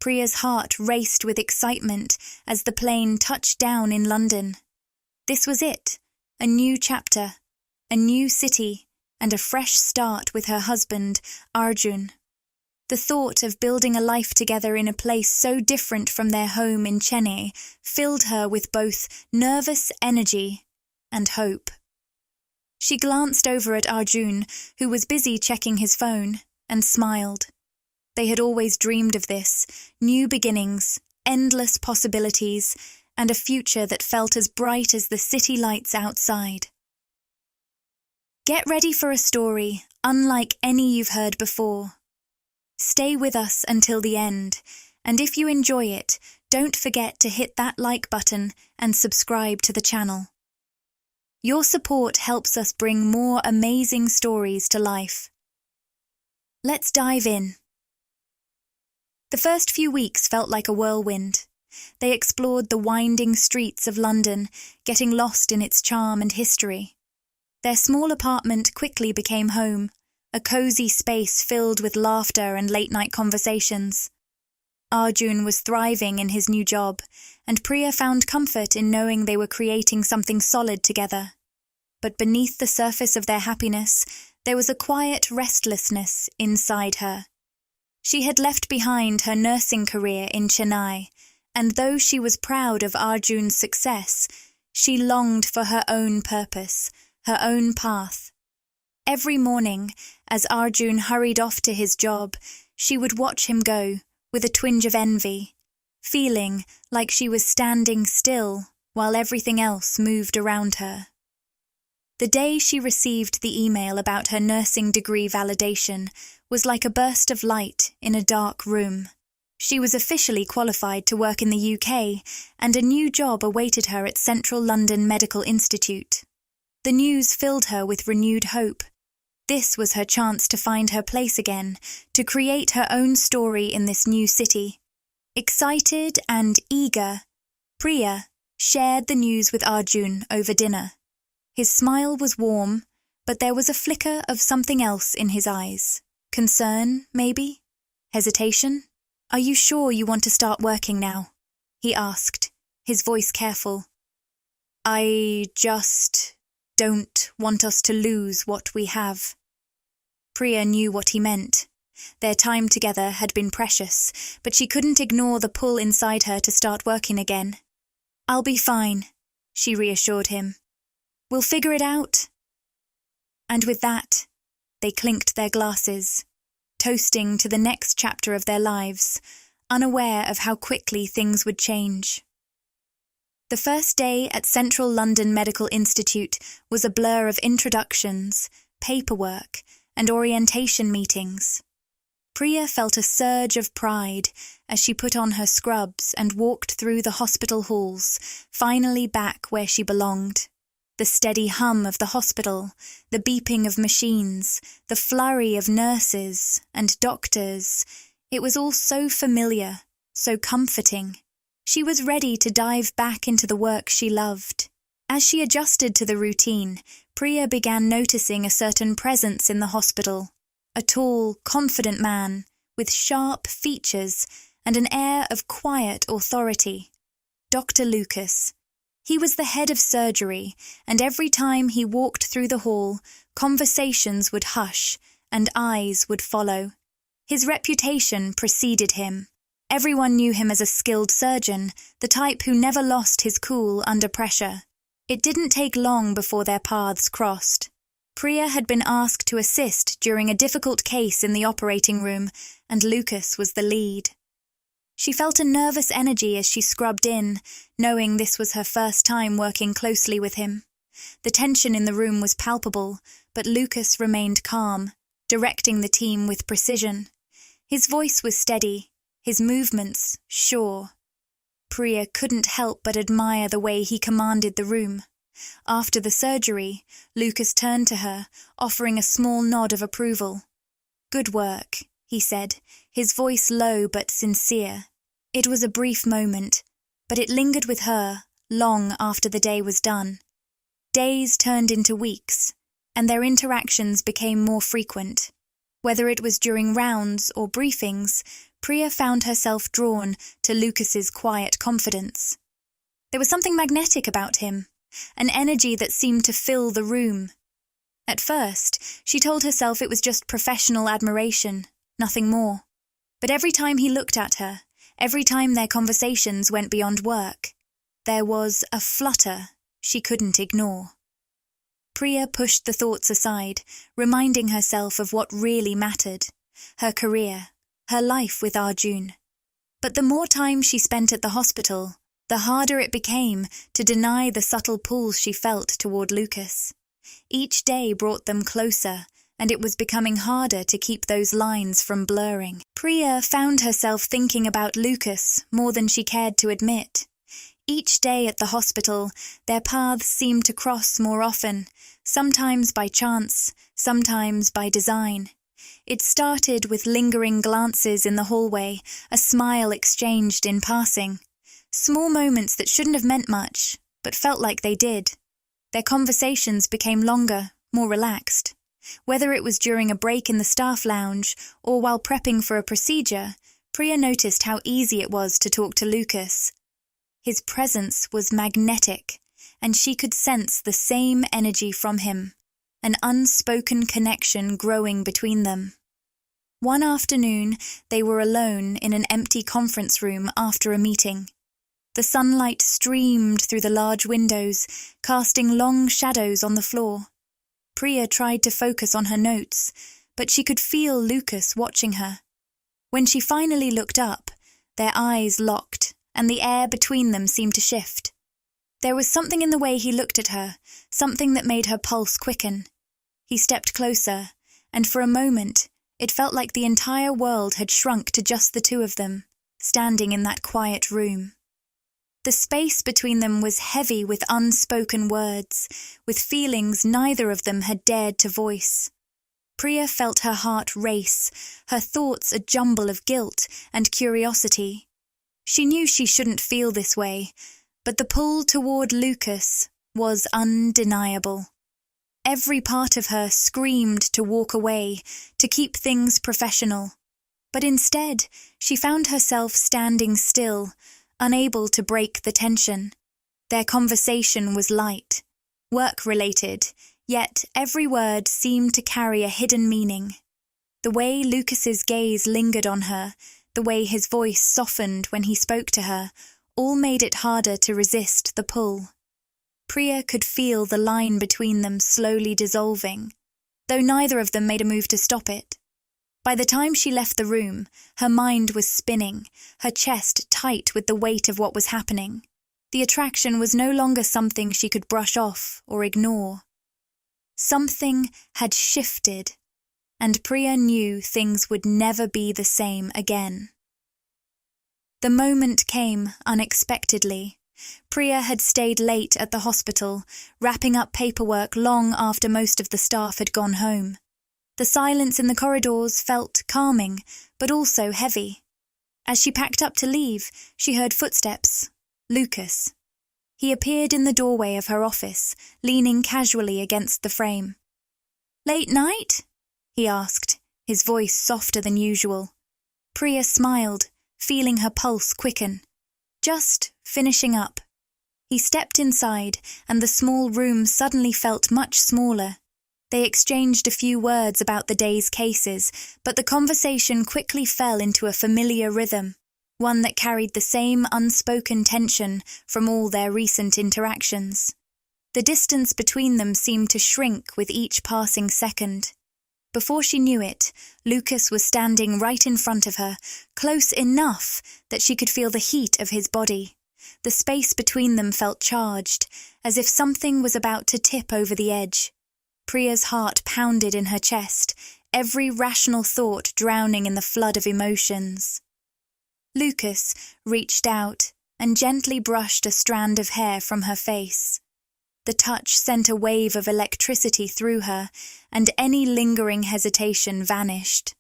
Priya's heart raced with excitement as the plane touched down in London. This was it, a new chapter, a new city, and a fresh start with her husband, Arjun. The thought of building a life together in a place so different from their home in Chennai filled her with both nervous energy and hope. She glanced over at Arjun, who was busy checking his phone, and smiled. They had always dreamed of this, new beginnings, endless possibilities, and a future that felt as bright as the city lights outside. Get ready for a story unlike any you've heard before. Stay with us until the end, and if you enjoy it, don't forget to hit that like button and subscribe to the channel. Your support helps us bring more amazing stories to life. Let's dive in. The first few weeks felt like a whirlwind. They explored the winding streets of London, getting lost in its charm and history. Their small apartment quickly became home, a cozy space filled with laughter and late-night conversations. Arjun was thriving in his new job, and Priya found comfort in knowing they were creating something solid together. But beneath the surface of their happiness, there was a quiet restlessness inside her. She had left behind her nursing career in Chennai, and though she was proud of Arjun's success, she longed for her own purpose, her own path. Every morning, as Arjun hurried off to his job, she would watch him go, with a twinge of envy, feeling like she was standing still while everything else moved around her. The day she received the email about her nursing degree validation was like a burst of light in a dark room. She was officially qualified to work in the UK, and a new job awaited her at Central London Medical Institute. The news filled her with renewed hope. This was her chance to find her place again, to create her own story in this new city. Excited and eager, Priya shared the news with Arjun over dinner. His smile was warm, but there was a flicker of something else in his eyes. Concern, maybe? Hesitation? "Are you sure you want to start working now?" he asked, his voice careful. "I just don't want us to lose what we have." Priya knew what he meant. Their time together had been precious, but she couldn't ignore the pull inside her to start working again. "I'll be fine," she reassured him. "We'll figure it out." And with that, they clinked their glasses, toasting to the next chapter of their lives, unaware of how quickly things would change. The first day at Central London Medical Institute was a blur of introductions, paperwork, and orientation meetings. Priya felt a surge of pride as she put on her scrubs and walked through the hospital halls, finally back where she belonged. The steady hum of the hospital, the beeping of machines, the flurry of nurses and doctors, it was all so familiar, so comforting. She was ready to dive back into the work she loved. As she adjusted to the routine, Priya began noticing a certain presence in the hospital. A tall, confident man, with sharp features and an air of quiet authority. Dr. Lucas. He was the head of surgery, and every time he walked through the hall, conversations would hush and eyes would follow. His reputation preceded him. Everyone knew him as a skilled surgeon, the type who never lost his cool under pressure. It didn't take long before their paths crossed. Priya had been asked to assist during a difficult case in the operating room, and Lucas was the lead. She felt a nervous energy as she scrubbed in, knowing this was her first time working closely with him. The tension in the room was palpable, but Lucas remained calm, directing the team with precision. His voice was steady, his movements sure. Priya couldn't help but admire the way he commanded the room. After the surgery, Lucas turned to her, offering a small nod of approval. "Good work," he said, his voice low but sincere. It was a brief moment, but it lingered with her long after the day was done. Days turned into weeks, and their interactions became more frequent. Whether it was during rounds or briefings, Priya found herself drawn to Lucas's quiet confidence. There was something magnetic about him, an energy that seemed to fill the room. At first, she told herself it was just professional admiration, nothing more. But every time he looked at her, every time their conversations went beyond work, there was a flutter she couldn't ignore. Priya pushed the thoughts aside, reminding herself of what really mattered, her career, her life with Arjun. But the more time she spent at the hospital, the harder it became to deny the subtle pulls she felt toward Lucas. Each day brought them closer, and it was becoming harder to keep those lines from blurring. Priya found herself thinking about Lucas more than she cared to admit. Each day at the hospital, their paths seemed to cross more often, sometimes by chance, sometimes by design. It started with lingering glances in the hallway, a smile exchanged in passing. Small moments that shouldn't have meant much, but felt like they did. Their conversations became longer, more relaxed. Whether it was during a break in the staff lounge or while prepping for a procedure, Priya noticed how easy it was to talk to Lucas. His presence was magnetic, and she could sense the same energy from him, an unspoken connection growing between them. One afternoon, they were alone in an empty conference room after a meeting. The sunlight streamed through the large windows, casting long shadows on the floor. Priya tried to focus on her notes, but she could feel Lucas watching her. When she finally looked up, their eyes locked, and the air between them seemed to shift. There was something in the way he looked at her, something that made her pulse quicken. He stepped closer, and for a moment, it felt like the entire world had shrunk to just the two of them, standing in that quiet room. The space between them was heavy with unspoken words, with feelings neither of them had dared to voice. Priya felt her heart race, her thoughts a jumble of guilt and curiosity. She knew she shouldn't feel this way, but the pull toward Lucas was undeniable. Every part of her screamed to walk away, to keep things professional. But instead, she found herself standing still, unable to break the tension. Their conversation was light, work-related, yet every word seemed to carry a hidden meaning. The way Lucas's gaze lingered on her, the way his voice softened when he spoke to her, all made it harder to resist the pull. Priya could feel the line between them slowly dissolving, though neither of them made a move to stop it. By the time she left the room, her mind was spinning, her chest tight with the weight of what was happening. The attraction was no longer something she could brush off or ignore. Something had shifted, and Priya knew things would never be the same again. The moment came unexpectedly. Priya had stayed late at the hospital, wrapping up paperwork long after most of the staff had gone home. The silence in the corridors felt calming, but also heavy. As she packed up to leave, she heard footsteps. Lucas. He appeared in the doorway of her office, leaning casually against the frame. "Late night?" he asked, his voice softer than usual. Priya smiled, feeling her pulse quicken. "Just finishing up." He stepped inside, and the small room suddenly felt much smaller. They exchanged a few words about the day's cases, but the conversation quickly fell into a familiar rhythm, one that carried the same unspoken tension from all their recent interactions. The distance between them seemed to shrink with each passing second. Before she knew it, Lucas was standing right in front of her, close enough that she could feel the heat of his body. The space between them felt charged, as if something was about to tip over the edge. Priya's heart pounded in her chest, every rational thought drowning in the flood of emotions. Lucas reached out and gently brushed a strand of hair from her face. The touch sent a wave of electricity through her, and any lingering hesitation vanished.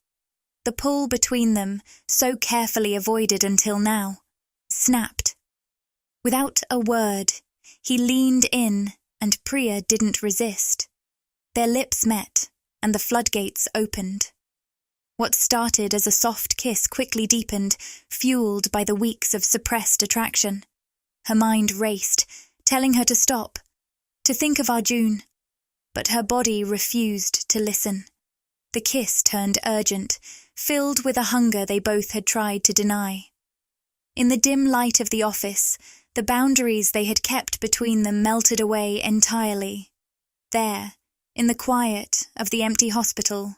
The pull between them, so carefully avoided until now, snapped. Without a word, he leaned in, and Priya didn't resist. Their lips met, and the floodgates opened. What started as a soft kiss quickly deepened, fueled by the weeks of suppressed attraction. Her mind raced, telling her to stop, to think of Arjun. But her body refused to listen. The kiss turned urgent, filled with a hunger they both had tried to deny. In the dim light of the office, the boundaries they had kept between them melted away entirely. There, in the quiet of the empty hospital,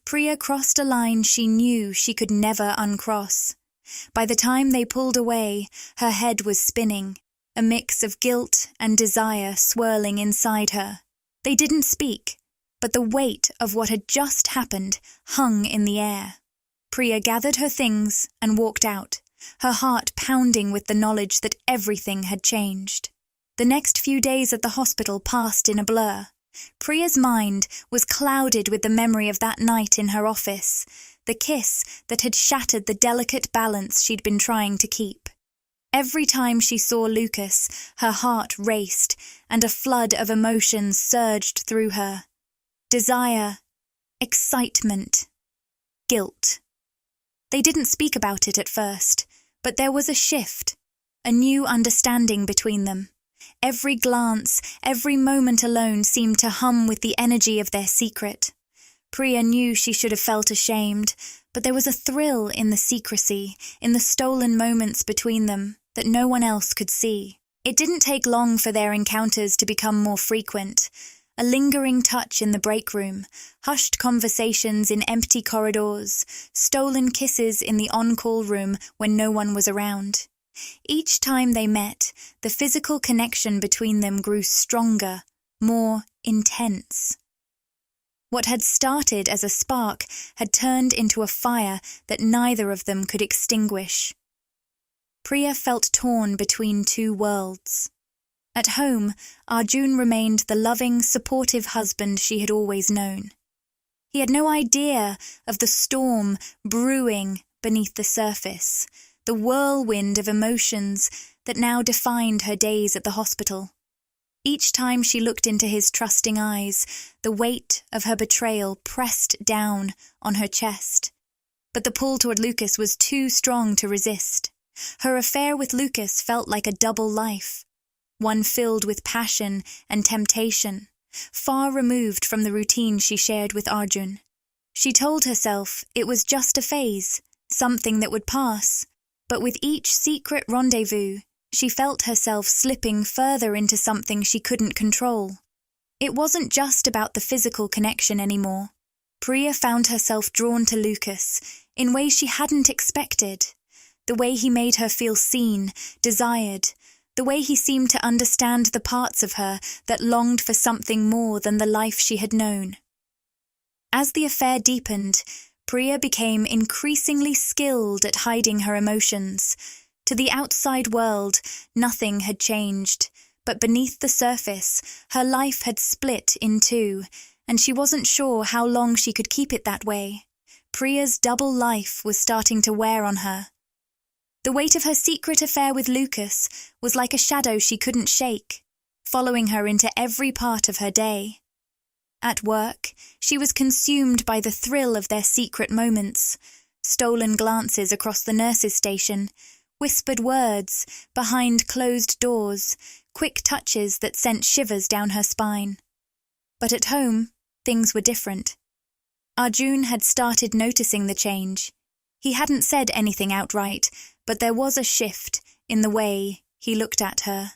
Priya crossed a line she knew she could never uncross. By the time they pulled away, her head was spinning, a mix of guilt and desire swirling inside her. They didn't speak, but the weight of what had just happened hung in the air. Priya gathered her things and walked out, her heart pounding with the knowledge that everything had changed. The next few days at the hospital passed in a blur. Priya's mind was clouded with the memory of that night in her office, the kiss that had shattered the delicate balance she'd been trying to keep. Every time she saw Lucas, her heart raced, and a flood of emotions surged through her. Desire, excitement, guilt. They didn't speak about it at first, but there was a shift, a new understanding between them. Every glance, every moment alone seemed to hum with the energy of their secret. Priya knew she should have felt ashamed, but there was a thrill in the secrecy, in the stolen moments between them, that no one else could see. It didn't take long for their encounters to become more frequent. A lingering touch in the break room, hushed conversations in empty corridors, stolen kisses in the on-call room when no one was around. Each time they met, the physical connection between them grew stronger, more intense. What had started as a spark had turned into a fire that neither of them could extinguish. Priya felt torn between two worlds. At home, Arjun remained the loving, supportive husband she had always known. He had no idea of the storm brewing beneath the surface, the whirlwind of emotions that now defined her days at the hospital. Each time she looked into his trusting eyes, the weight of her betrayal pressed down on her chest. But the pull toward Lucas was too strong to resist. Her affair with Lucas felt like a double life, one filled with passion and temptation, far removed from the routine she shared with Arjun. She told herself it was just a phase, something that would pass, but with each secret rendezvous, she felt herself slipping further into something she couldn't control. It wasn't just about the physical connection anymore. Priya found herself drawn to Lucas in ways she hadn't expected. The way he made her feel seen, desired, the way he seemed to understand the parts of her that longed for something more than the life she had known. As the affair deepened, Priya became increasingly skilled at hiding her emotions. To the outside world, nothing had changed, but beneath the surface, her life had split in two, and she wasn't sure how long she could keep it that way. Priya's double life was starting to wear on her. The weight of her secret affair with Lucas was like a shadow she couldn't shake, following her into every part of her day. At work, she was consumed by the thrill of their secret moments, stolen glances across the nurses' station, whispered words behind closed doors, quick touches that sent shivers down her spine. But at home, things were different. Arjun had started noticing the change. He hadn't said anything outright, but there was a shift in the way he looked at her,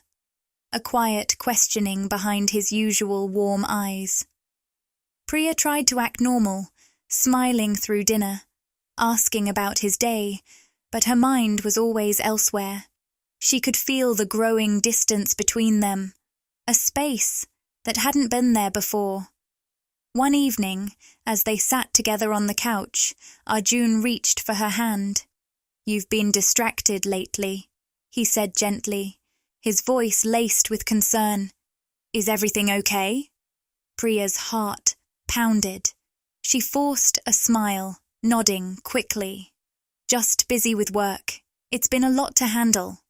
a quiet questioning behind his usual warm eyes. Priya tried to act normal, smiling through dinner, asking about his day, but her mind was always elsewhere. She could feel the growing distance between them, a space that hadn't been there before. One evening, as they sat together on the couch, Arjun reached for her hand. "You've been distracted lately," he said gently, his voice laced with concern. "Is everything okay?" Priya's heart pounded. She forced a smile, nodding quickly. "Just busy with work. It's been a lot to handle."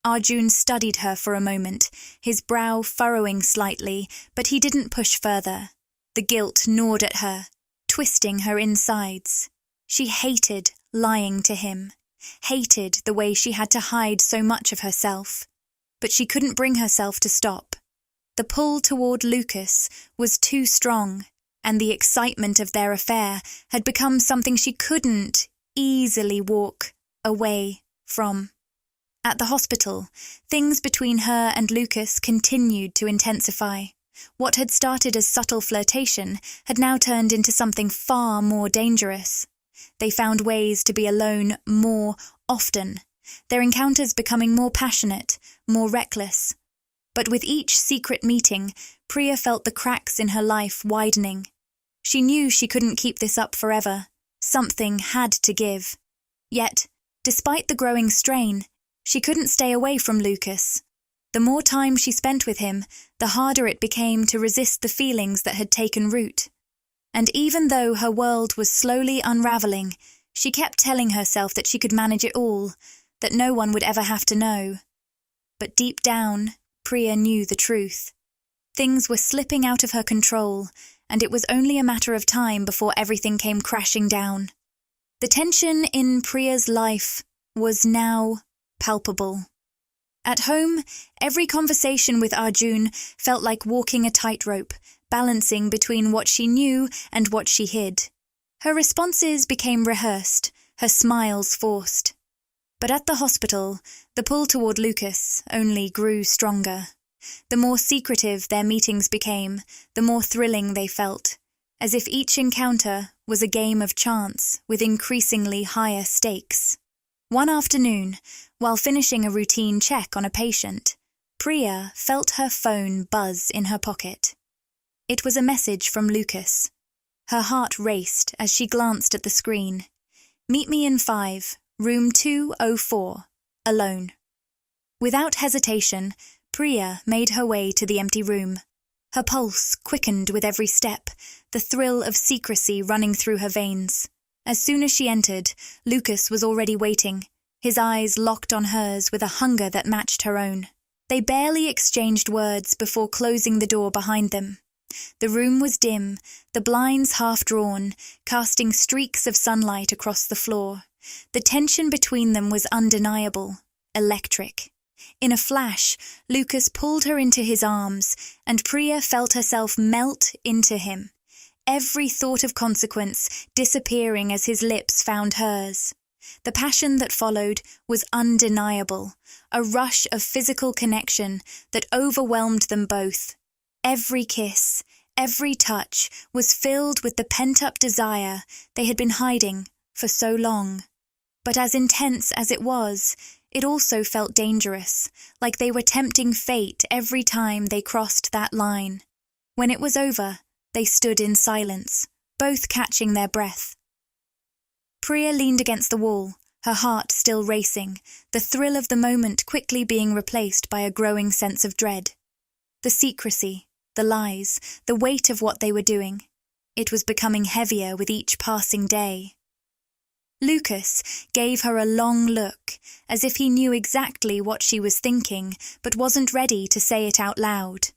Arjun studied her for a moment, his brow furrowing slightly, but he didn't push further. The guilt gnawed at her, twisting her insides. She hated lying to him, hated the way she had to hide so much of herself. But she couldn't bring herself to stop. The pull toward Lucas was too strong, and the excitement of their affair had become something she couldn't easily walk away from. At the hospital, things between her and Lucas continued to intensify. What had started as subtle flirtation had now turned into something far more dangerous. They found ways to be alone more often, their encounters becoming more passionate, more reckless. But with each secret meeting, Priya felt the cracks in her life widening. She knew she couldn't keep this up forever. Something had to give. Yet, despite the growing strain, she couldn't stay away from Lucas. The more time she spent with him, the harder it became to resist the feelings that had taken root. And even though her world was slowly unraveling, she kept telling herself that she could manage it all, that no one would ever have to know. But deep down, Priya knew the truth. Things were slipping out of her control, and it was only a matter of time before everything came crashing down. The tension in Priya's life was now palpable. At home, every conversation with Arjun felt like walking a tightrope, balancing between what she knew and what she hid. Her responses became rehearsed, her smiles forced. But at the hospital, the pull toward Lucas only grew stronger. The more secretive their meetings became, the more thrilling they felt, as if each encounter was a game of chance with increasingly higher stakes. One afternoon, while finishing a routine check on a patient, Priya felt her phone buzz in her pocket. It was a message from Lucas. Her heart raced as she glanced at the screen. "Meet me in 5, room 204, alone." Without hesitation, Priya made her way to the empty room. Her pulse quickened with every step, the thrill of secrecy running through her veins. As soon as she entered, Lucas was already waiting, his eyes locked on hers with a hunger that matched her own. They barely exchanged words before closing the door behind them. The room was dim, the blinds half drawn, casting streaks of sunlight across the floor. The tension between them was undeniable, electric. In a flash, Lucas pulled her into his arms, and Priya felt herself melt into him, every thought of consequence disappearing as his lips found hers. The passion that followed was undeniable, a rush of physical connection that overwhelmed them both. Every kiss, every touch was filled with the pent-up desire they had been hiding for so long. But as intense as it was, it also felt dangerous, like they were tempting fate every time they crossed that line. When it was over, they stood in silence, both catching their breath. Priya leaned against the wall, her heart still racing, the thrill of the moment quickly being replaced by a growing sense of dread. The secrecy, the lies, the weight of what they were doing. It was becoming heavier with each passing day. Lucas gave her a long look, as if he knew exactly what she was thinking, but wasn't ready to say it out loud.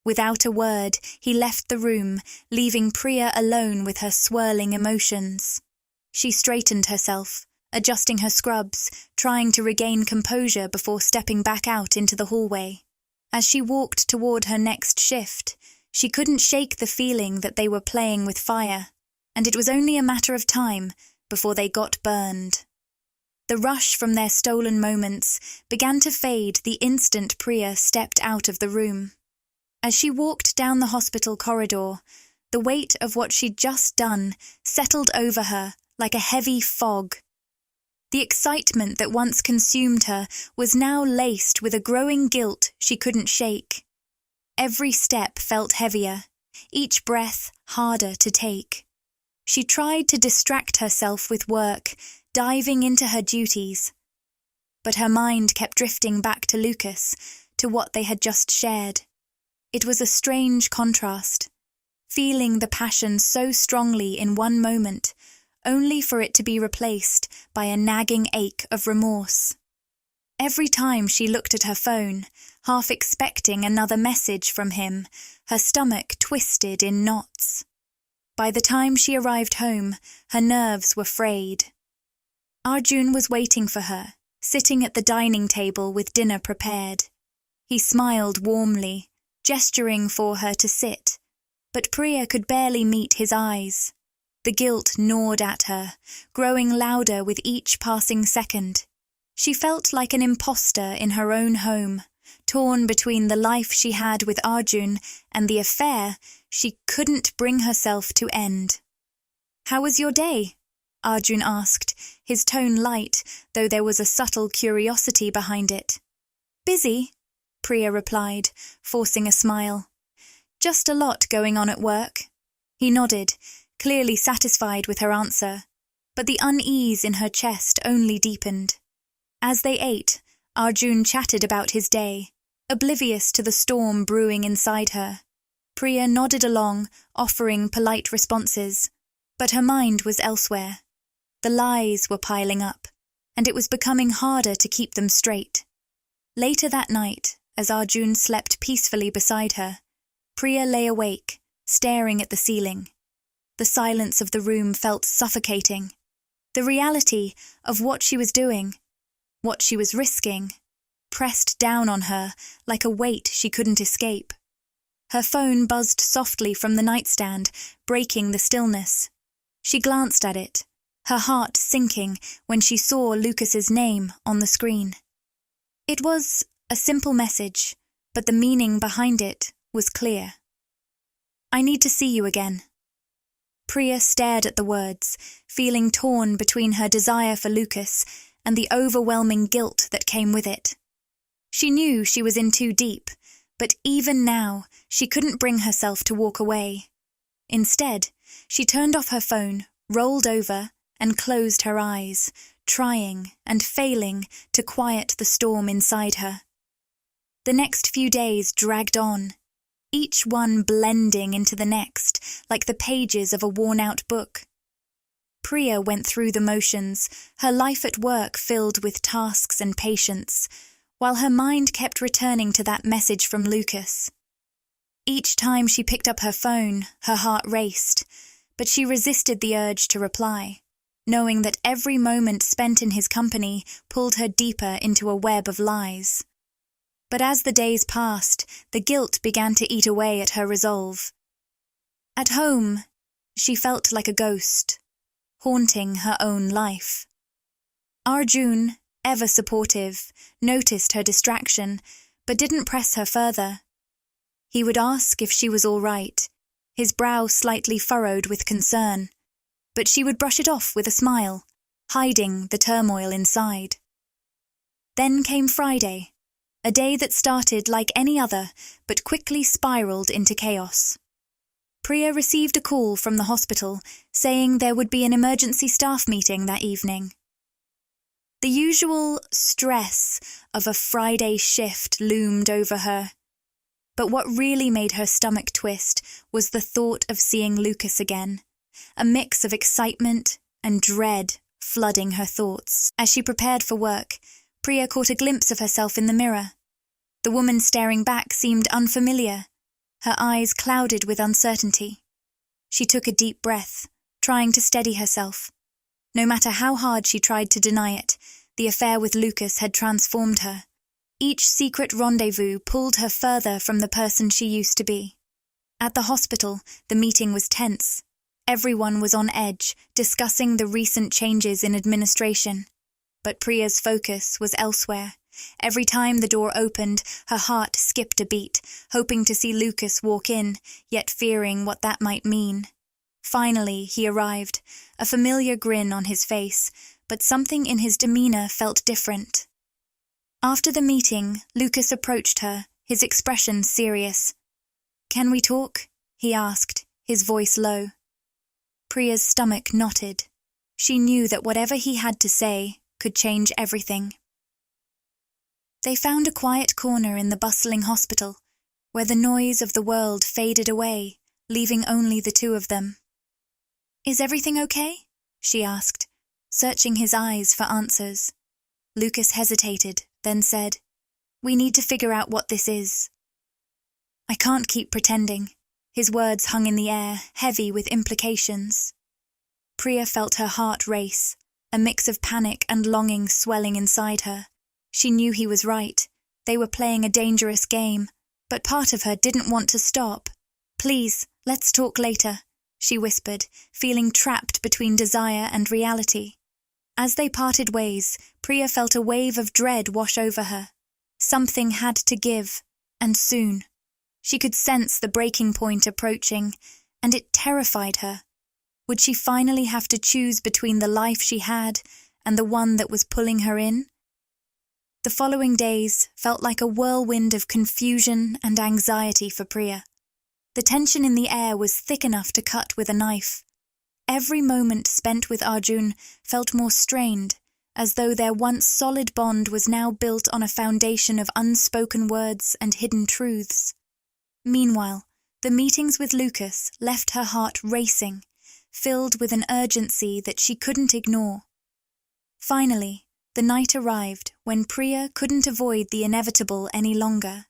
Without a word, he left the room, leaving Priya alone with her swirling emotions. She straightened herself, adjusting her scrubs, trying to regain composure before stepping back out into the hallway. As she walked toward her next shift, she couldn't shake the feeling that they were playing with fire, and it was only a matter of time before they got burned. The rush from their stolen moments began to fade the instant Priya stepped out of the room. As she walked down the hospital corridor, the weight of what she'd just done settled over her like a heavy fog. The excitement that once consumed her was now laced with a growing guilt she couldn't shake. Every step felt heavier, each breath harder to take. She tried to distract herself with work, diving into her duties. But her mind kept drifting back to Lucas, to what they had just shared. It was a strange contrast, feeling the passion so strongly in one moment, only for it to be replaced by a nagging ache of remorse. Every time she looked at her phone, half expecting another message from him, her stomach twisted in knots. By the time she arrived home, her nerves were frayed. Arjun was waiting for her, sitting at the dining table with dinner prepared. He smiled warmly, gesturing for her to sit, but Priya could barely meet his eyes. The guilt gnawed at her, growing louder with each passing second. She felt like an imposter in her own home, torn between the life she had with Arjun and the affair she couldn't bring herself to end. "How was your day?" Arjun asked, his tone light, though there was a subtle curiosity behind it. "Busy," Priya replied, forcing a smile. "Just a lot going on at work." He nodded, clearly satisfied with her answer, but the unease in her chest only deepened. As they ate, Arjun chatted about his day, oblivious to the storm brewing inside her. Priya nodded along, offering polite responses, but her mind was elsewhere. The lies were piling up, and it was becoming harder to keep them straight. Later that night, as Arjun slept peacefully beside her, Priya lay awake, staring at the ceiling. The silence of the room felt suffocating. The reality of what she was doing, what she was risking, pressed down on her like a weight she couldn't escape. Her phone buzzed softly from the nightstand, breaking the stillness. She glanced at it, her heart sinking when she saw Lucas's name on the screen. It was a simple message, but the meaning behind it was clear. "I need to see you again." Priya stared at the words, feeling torn between her desire for Lucas and the overwhelming guilt that came with it. She knew she was in too deep, but even now she couldn't bring herself to walk away. Instead, she turned off her phone, rolled over, and closed her eyes, trying and failing to quiet the storm inside her. The next few days dragged on, each one blending into the next, like the pages of a worn-out book. Priya went through the motions, her life at work filled with tasks and patience, while her mind kept returning to that message from Lucas. Each time she picked up her phone, her heart raced, but she resisted the urge to reply, knowing that every moment spent in his company pulled her deeper into a web of lies. But as the days passed, the guilt began to eat away at her resolve. At home, she felt like a ghost, haunting her own life. Arjun, ever supportive, noticed her distraction, but didn't press her further. He would ask if she was all right, his brow slightly furrowed with concern, but she would brush it off with a smile, hiding the turmoil inside. Then came Friday, a day that started like any other, but quickly spiraled into chaos. Priya received a call from the hospital saying there would be an emergency staff meeting that evening. The usual stress of a Friday shift loomed over her, but what really made her stomach twist was the thought of seeing Lucas again, a mix of excitement and dread flooding her thoughts. As she prepared for work, Priya caught a glimpse of herself in the mirror. The woman staring back seemed unfamiliar, her eyes clouded with uncertainty. She took a deep breath, trying to steady herself. No matter how hard she tried to deny it, the affair with Lucas had transformed her. Each secret rendezvous pulled her further from the person she used to be. At the hospital, the meeting was tense. Everyone was on edge, discussing the recent changes in administration. But Priya's focus was elsewhere. Every time the door opened, her heart skipped a beat, hoping to see Lucas walk in, yet fearing what that might mean. Finally, he arrived, a familiar grin on his face, but something in his demeanor felt different. After the meeting, Lucas approached her, his expression serious. "Can we talk?" he asked, his voice low. Priya's stomach knotted. She knew that whatever he had to say could change everything. They found a quiet corner in the bustling hospital, where the noise of the world faded away, leaving only the two of them. "Is everything okay?" she asked, searching his eyes for answers. Lucas hesitated, then said, "We need to figure out what this is." "I can't keep pretending. His words hung in the air, heavy with implications. Priya felt her heart race, a mix of panic and longing swelling inside her. She knew he was right. They were playing a dangerous game, but part of her didn't want to stop. "Please, let's talk later," she whispered, feeling trapped between desire and reality. As they parted ways, Priya felt a wave of dread wash over her. Something had to give, and soon. She could sense the breaking point approaching, and it terrified her. Would she finally have to choose between the life she had and the one that was pulling her in? The following days felt like a whirlwind of confusion and anxiety for Priya. The tension in the air was thick enough to cut with a knife. Every moment spent with Arjun felt more strained, as though their once solid bond was now built on a foundation of unspoken words and hidden truths. Meanwhile, the meetings with Lucas left her heart racing, filled with an urgency that she couldn't ignore. Finally, the night arrived when Priya couldn't avoid the inevitable any longer.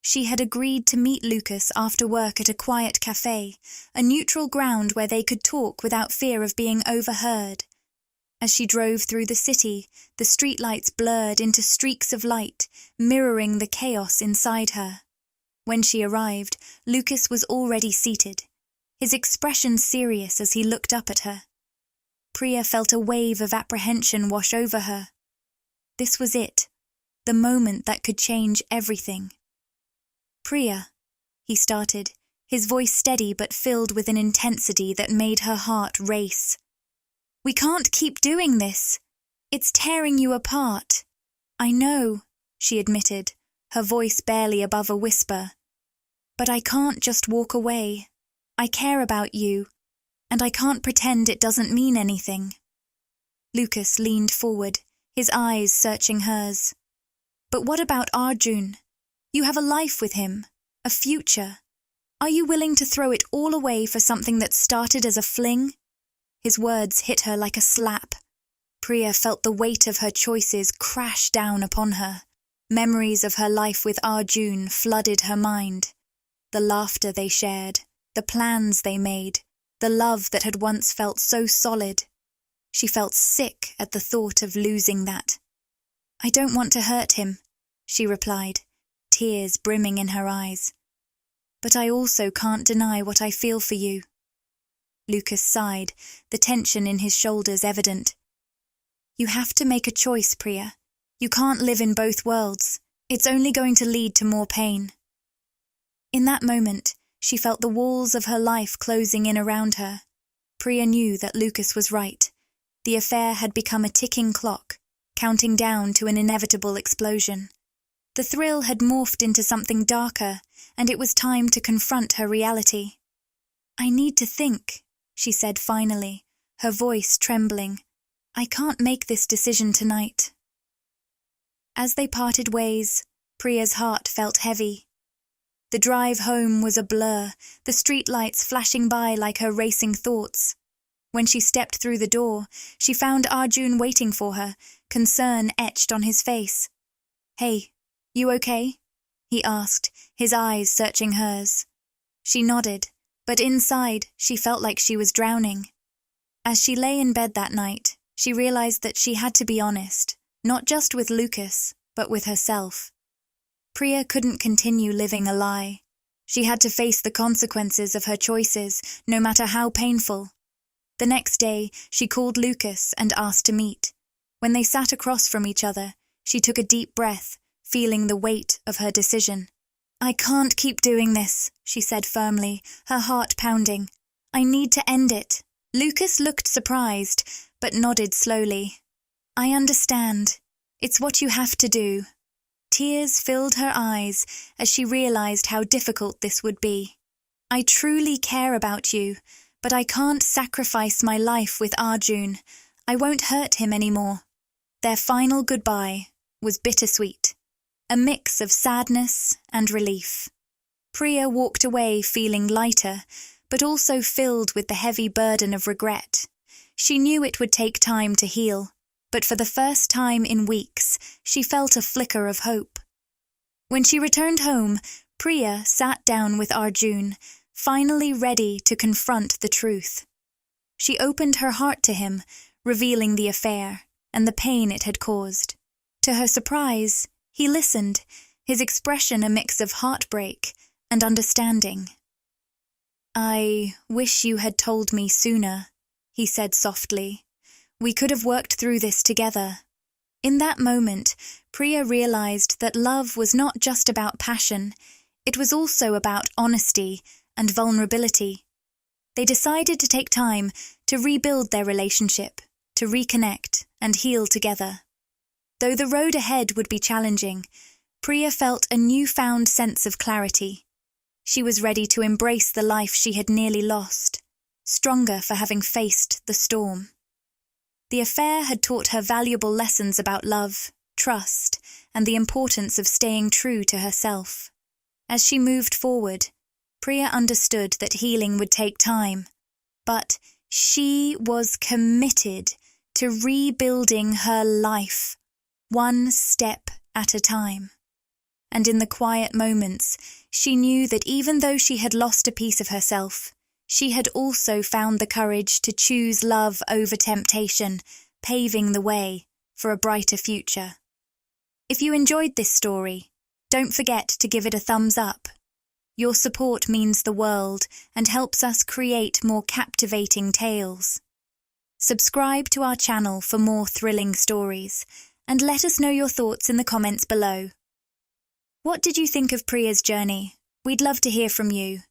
She had agreed to meet Lucas after work at a quiet cafe, a neutral ground where they could talk without fear of being overheard. As she drove through the city, the streetlights blurred into streaks of light, mirroring the chaos inside her. When she arrived, Lucas was already seated, his expression serious as he looked up at her. Priya felt a wave of apprehension wash over her. This was it, the moment that could change everything. "Priya," he started, his voice steady but filled with an intensity that made her heart race. "We can't keep doing this. It's tearing you apart." "I know," she admitted, her voice barely above a whisper. "But I can't just walk away. I care about you, and I can't pretend it doesn't mean anything." Lucas leaned forward, his eyes searching hers. "But what about Arjun? You have a life with him, a future. Are you willing to throw it all away for something that started as a fling?" His words hit her like a slap. Priya felt the weight of her choices crash down upon her. Memories of her life with Arjun flooded her mind. The laughter they shared, the plans they made, the love that had once felt so solid. She felt sick at the thought of losing that. "I don't want to hurt him," she replied, tears brimming in her eyes. "But I also can't deny what I feel for you." Lucas sighed, the tension in his shoulders evident. "You have to make a choice, Priya. You can't live in both worlds. It's only going to lead to more pain." In that moment, she felt the walls of her life closing in around her. Priya knew that Lucas was right. The affair had become a ticking clock, counting down to an inevitable explosion. The thrill had morphed into something darker, and it was time to confront her reality. "I need to think," she said finally, her voice trembling. "I can't make this decision tonight." As they parted ways, Priya's heart felt heavy. The drive home was a blur, the streetlights flashing by like her racing thoughts. When she stepped through the door, she found Arjun waiting for her, concern etched on his face. "Hey, you okay?" he asked, his eyes searching hers. She nodded, but inside she felt like she was drowning. As she lay in bed that night, she realized that she had to be honest, not just with Lucas, but with herself. Priya couldn't continue living a lie. She had to face the consequences of her choices, no matter how painful. The next day, she called Lucas and asked to meet. When they sat across from each other, she took a deep breath, feeling the weight of her decision. "I can't keep doing this," she said firmly, her heart pounding. "I need to end it." Lucas looked surprised, but nodded slowly. "I understand. It's what you have to do." Tears filled her eyes as she realized how difficult this would be. "I truly care about you, but I can't sacrifice my life with Arjun. I won't hurt him anymore." Their final goodbye was bittersweet, a mix of sadness and relief. Priya walked away feeling lighter, but also filled with the heavy burden of regret. She knew it would take time to heal, but for the first time in weeks, she felt a flicker of hope. When she returned home, Priya sat down with Arjun, finally ready to confront the truth. She opened her heart to him, revealing the affair and the pain it had caused. To her surprise, he listened, his expression a mix of heartbreak and understanding. "I wish you had told me sooner," he said softly. "We could have worked through this together." In that moment, Priya realized that love was not just about passion, it was also about honesty and vulnerability. They decided to take time to rebuild their relationship, to reconnect and heal together. Though the road ahead would be challenging, Priya felt a newfound sense of clarity. She was ready to embrace the life she had nearly lost, stronger for having faced the storm. The affair had taught her valuable lessons about love, trust, and the importance of staying true to herself. As she moved forward, Priya understood that healing would take time, but she was committed to rebuilding her life, one step at a time. And in the quiet moments, she knew that even though she had lost a piece of herself, she had also found the courage to choose love over temptation, paving the way for a brighter future. If you enjoyed this story, don't forget to give it a thumbs up. Your support means the world and helps us create more captivating tales. Subscribe to our channel for more thrilling stories, and let us know your thoughts in the comments below. What did you think of Priya's journey? We'd love to hear from you.